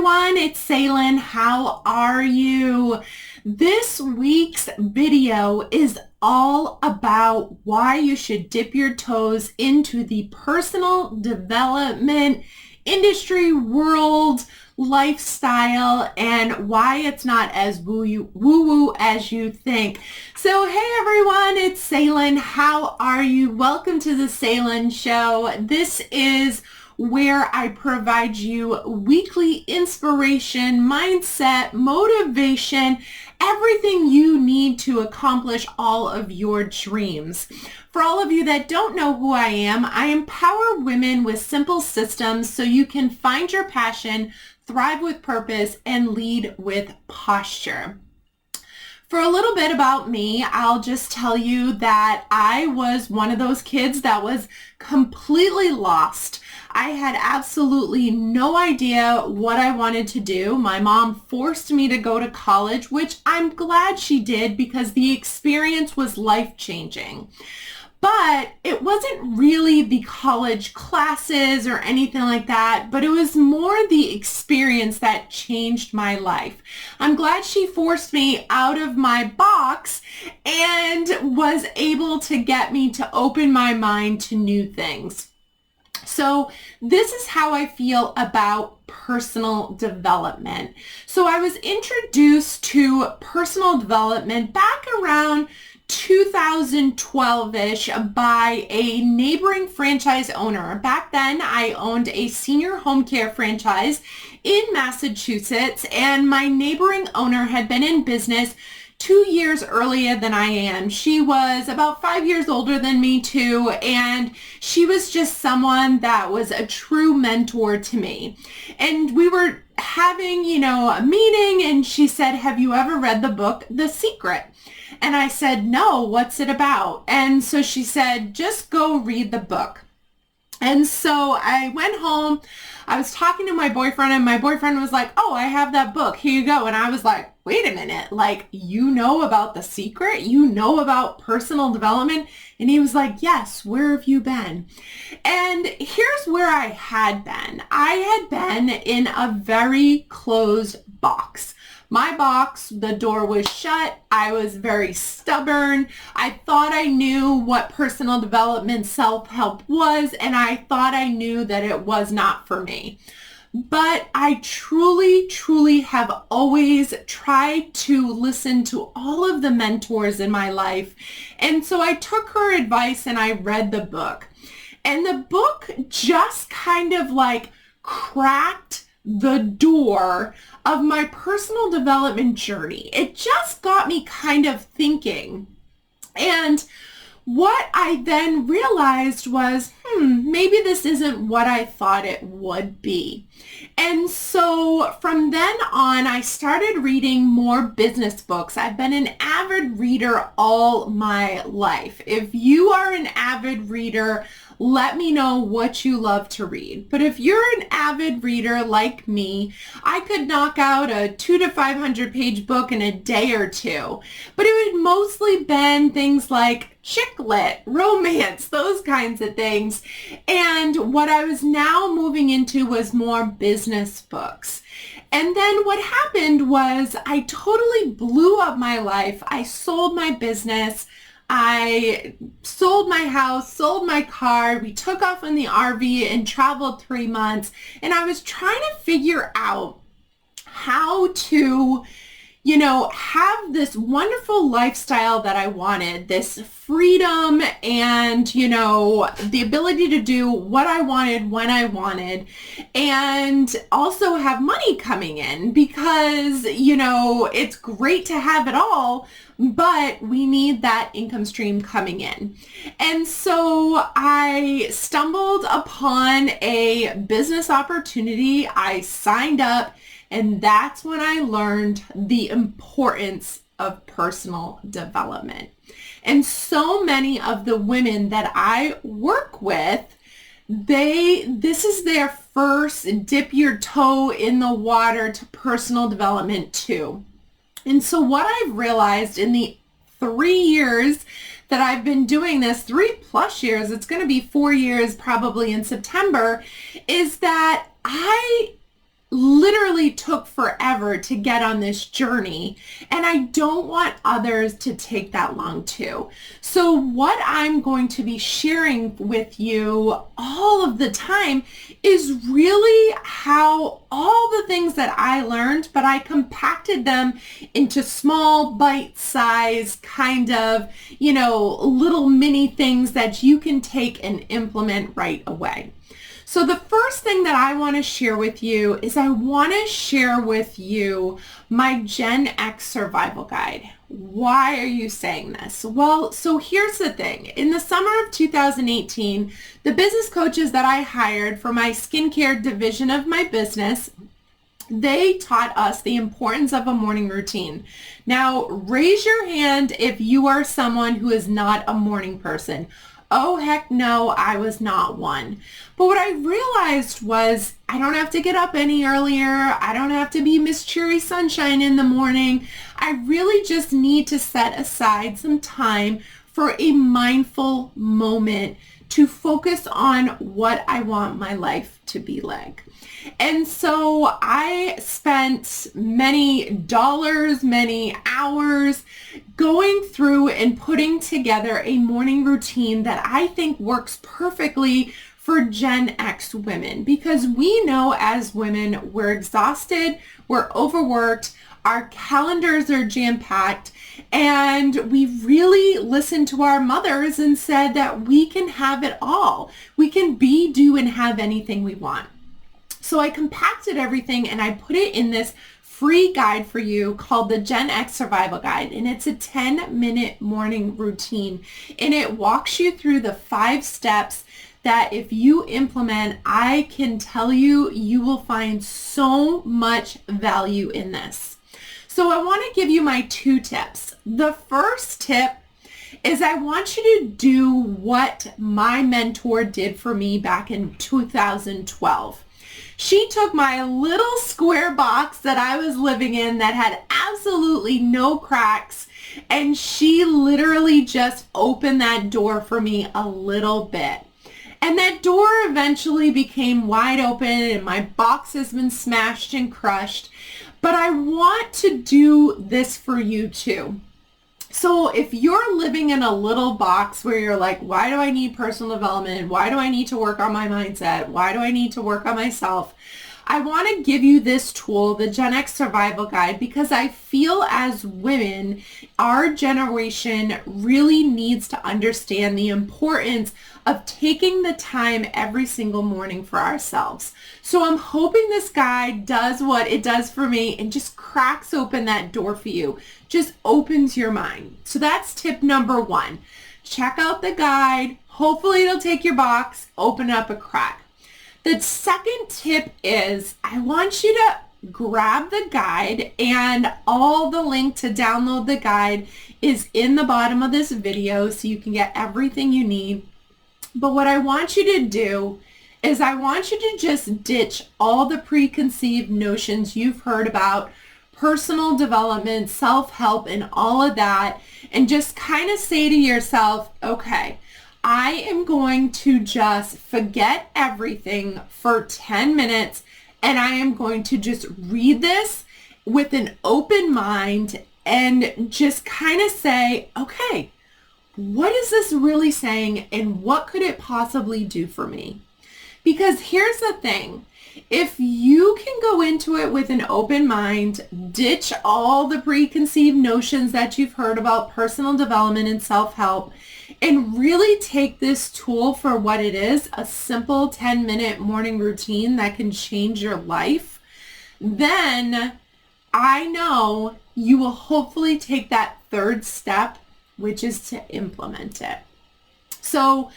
everyone, it's Salen. How are you? This week's video is all about why you should dip your toes into the personal development industry, world, lifestyle, and why it's not as woo-woo as you think. So hey everyone, it's Salen. How are you? Welcome to the Salen Show. This is where I provide you weekly inspiration, mindset, motivation, everything you need to accomplish all of your dreams. For all of you that don't know who I empower women with simple systems so you can find your passion, thrive with purpose, and lead with posture. For a little bit about me, I'll just tell you that I was one of those kids that was completely lost. I had absolutely no idea what I wanted to do. My mom forced me to go to college, which I'm glad she did because the experience was life-changing. But it wasn't really the college classes or anything like that, but it was more the experience that changed my life. I'm glad she forced me out of my box and was able to get me to open my mind to new things. So this is how I feel about personal development. So I was introduced to personal development back around 2012-ish by a neighboring franchise owner. Back then, I owned a senior home care franchise in Massachusetts, and my neighboring owner had been in business 2 years earlier than I am. She was about 5 years older than me too, and she was just someone that was a true mentor to me. And we were having, a meeting, and she said, "Have you ever read the book, The Secret?" And I said, "No, what's it about?" And so she said, "Just go read the book." And so I went home, I was talking to my boyfriend, and my boyfriend was like, "Oh, I have that book, here you go." And I was like, wait a minute, you know about The Secret? You know about personal development? And he was like, "Yes, where have you been?" And here's where I had been. I had been in a very closed box. My box, the door was shut. I was very stubborn. I thought I knew what personal development, self-help was, and I thought I knew that it was not for me. But I truly, truly have always tried to listen to all of the mentors in my life. And so I took her advice and I read the book. And the book just kind of cracked the door of my personal development journey. It just got me kind of thinking. And what I then realized was, maybe this isn't what I thought it would be. And so from then on, I started reading more business books. I've been an avid reader all my life. If you are an avid reader, let me know what you love to read. But if you're an avid reader like me, I could knock out a 200 to 500 page book in a day or two. But it would mostly been things like chick lit, romance, those kinds of things. And what I was now moving into was more business books. And then what happened was I totally blew up my life. I sold my business. I sold my house, sold my car. We took off in the RV and traveled 3 months. And I was trying to figure out how to, have this wonderful lifestyle that I wanted, this freedom and, the ability to do what I wanted when I wanted, and also have money coming in because, it's great to have it all, but we need that income stream coming in. And so I stumbled upon a business opportunity. I signed up, and that's when I learned the importance of personal development. And so many of the women that I work with, this is their first dip your toe in the water to personal development too. And so what I've realized in the 3 years that I've been doing this, 3+ years, it's going to be 4 years probably in September, is that I literally really took forever to get on this journey, and I don't want others to take that long too. So what I'm going to be sharing with you all of the time is really how all the things that I learned, but I compacted them into small bite-sized kind of, little mini things that you can take and implement right away. So the first thing that I want to share with you is I want to share with you my Gen X survival guide. Why are you saying this? Well, so here's the thing. In the summer of 2018, the business coaches that I hired for my skincare division of my business, they taught us the importance of a morning routine. Now, raise your hand if you are someone who is not a morning person. Oh, heck no, I was not one. But what I realized was I don't have to get up any earlier. I don't have to be Miss Cherry Sunshine in the morning. I really just need to set aside some time for a mindful moment to focus on what I want my life to be like. And so I spent many dollars, many hours going through and putting together a morning routine that I think works perfectly for Gen X women, because we know as women we're exhausted, we're overworked, our calendars are jam-packed, and we really listened to our mothers and said that we can have it all. We can be, do, and have anything we want. So I compacted everything and I put it in this free guide for you called the Gen X Survival Guide, and it's a 10-minute morning routine, and it walks you through the 5 steps that if you implement, I can tell you, you will find so much value in this. So I want to give you my 2 tips. The first tip is I want you to do what my mentor did for me back in 2012. She took my little square box that I was living in that had absolutely no cracks, and she literally just opened that door for me a little bit. And that door eventually became wide open and my box has been smashed and crushed. But I want to do this for you too. So if you're living in a little box where you're like, why do I need personal development? Why do I need to work on my mindset? Why do I need to work on myself? I want to give you this tool, the Gen X Survival Guide, because I feel as women, our generation really needs to understand the importance of taking the time every single morning for ourselves. So I'm hoping this guide does what it does for me and just cracks open that door for you, just opens your mind. So that's tip number 1. Check out the guide. Hopefully it'll take your box, open up a crack. The second tip is I want you to grab the guide, and all the link to download the guide is in the bottom of this video so you can get everything you need. But what I want you to do is I want you to just ditch all the preconceived notions you've heard about personal development, self-help, and all of that, and just kind of say to yourself, okay, I am going to just forget everything for 10 minutes and I am going to just read this with an open mind and just kind of say, okay, what is this really saying and what could it possibly do for me? Because here's the thing. If you can go into it with an open mind, ditch all the preconceived notions that you've heard about personal development and self-help, and really take this tool for what it is, a simple 10-minute morning routine that can change your life, then I know you will hopefully take that third step, which is to implement it. So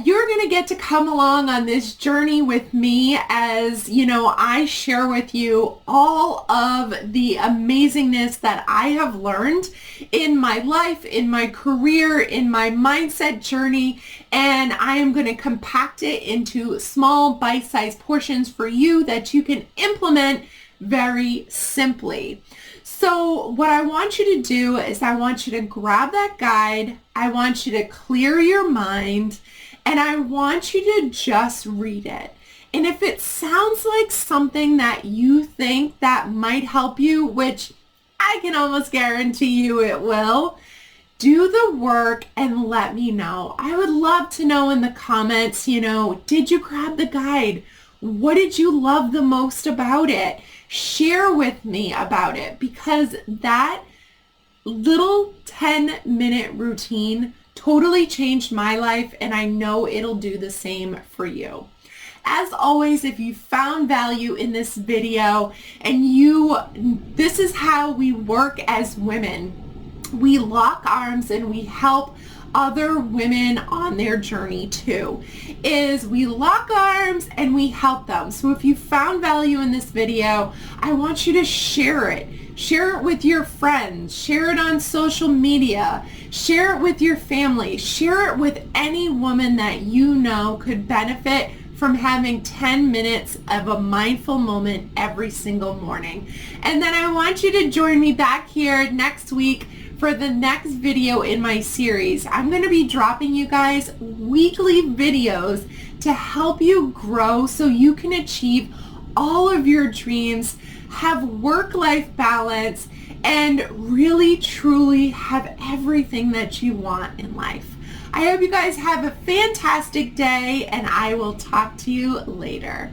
you're going to get to come along on this journey with me as, I share with you all of the amazingness that I have learned in my life, in my career, in my mindset journey, and I am going to compact it into small bite-sized portions for you that you can implement very simply. So what I want you to do is I want you to grab that guide, I want you to clear your mind, and I want you to just read it. And if it sounds like something that you think that might help you, which I can almost guarantee you it will, do the work and let me know. I would love to know in the comments, did you grab the guide? What did you love the most about it? Share with me about it, because that little 10-minute routine totally changed my life, and I know it'll do the same for you. As always, if you found value in this video and this is how we work as women. We lock arms and we help other women on their journey too, is we lock arms and we help them. So if you found value in this video, I want you to share it. Share it with your friends, share it on social media, share it with your family, share it with any woman that you know could benefit from having 10 minutes of a mindful moment every single morning. And then I want you to join me back here next week for the next video in my series. I'm going to be dropping you guys weekly videos to help you grow so you can achieve all of your dreams, have work-life balance, and really truly have everything that you want in life. I hope you guys have a fantastic day, and I will talk to you later.